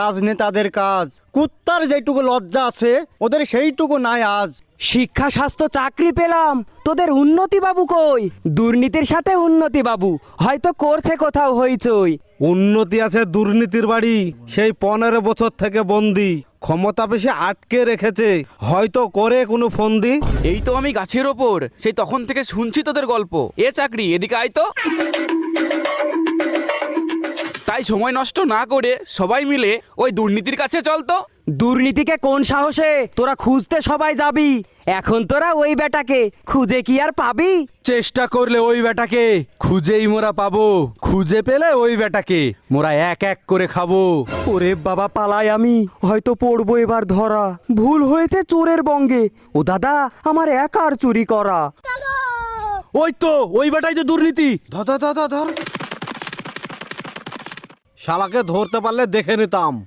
রাজনেতাদের কাজ। কুত্তার যেটুকু লজ্জা আছে ওদের সেইটুকু নাই আজ। শিক্ষা স্বাস্থ্য চাকরি পেলাম, তোদের উন্নতি বাবু কই? দুর্নীতির সাথে উন্নতি বাবু হয়তো করছে কোথাও হইচই। উন্নতি আছে দুর্নীতির বাড়ি, সেই 15 বছর থেকে বন্দি, ক্ষমতা বেশি আটকে রেখেছে, হয়তো করে কোনো ফন্দি। এই তো আমি গাছের ওপর সেই তখন থেকে শুনছি তোদের গল্প। এ চাকরি এদিকে আয় তো। তাই সময় নষ্ট না করে সবাই মিলে ওই দুর্নীতির কাছে চল তো। দুর্নীতিকে কোন সাহসে তোরা খুঁজতে সবাই যাবি? এখন তোরা ওই বেটাকে খুঁজে কি আর পাবি? চেষ্টা করলে ওই বেটাকে খুঁজেই মোরা পাবো, খুঁজে পেলে ওই বেটাকে মোরা এক এক করে খাবো। ওরে বাবা পালাই আমি, হয়তো পড়বো এবার ধরা। ভুল হয়েছে চোরের বঙ্গে, ও দাদা আমার একার চুরি করা। ওই তো ওই বেটাই তো দুর্নীতি। ধর ধর ধর ধর। শালাকে ধরতে পারলে দেখে নিতাম।